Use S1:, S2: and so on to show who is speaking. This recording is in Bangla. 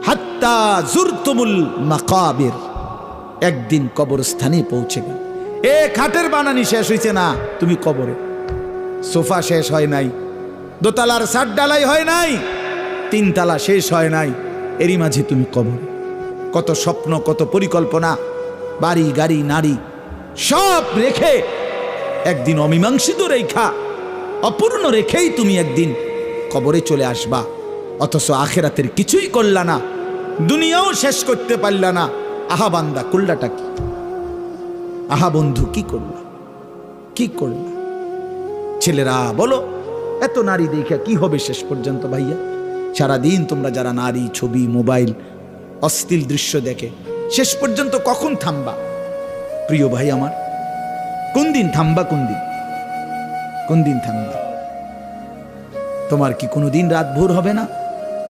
S1: হাত্তা জুরতুমুল মাকাবির, একদিন কবরস্থানে পৌঁছে গেল। এ খাটের বানানি শেষ হয়েছে না, তুমি কবরে। সোফা শেষ হয় নাই, দোতলার ছাদ ডালাই হয় নাই, তিনতলা শেষ হয় নাই, এরই মাঝে তুমি কবরে। কত স্বপ্ন, কত পরিকল্পনা, বাড়ি গাড়ি নারী সব রেখে একদিন অমীমাংসিত রেখা, অপূর্ণ রেখেই তুমি একদিন কবরে চলে আসবা। অথচ আখেরাতের কিছুই করলা না, দুনিয়াও শেষ করতে পারলা না। আহা বান্দা, করলাটা কি? আহা বন্ধু, কি করলা? কি করলা? ছেলেরা বলো, এত নারী দেখা কি হবে শেষ পর্যন্ত? ভাইয়া, সারাদিন তোমরা যারা নারী, ছবি, মোবাইল, অশ্লীল দৃশ্য দেখে, শেষ পর্যন্ত কখন থামবা? প্রিয় ভাই আমার, কোন দিন থামবা? কোন দিন থামবা? তোমার কি কোনো দিন রাত ভোর হবে না?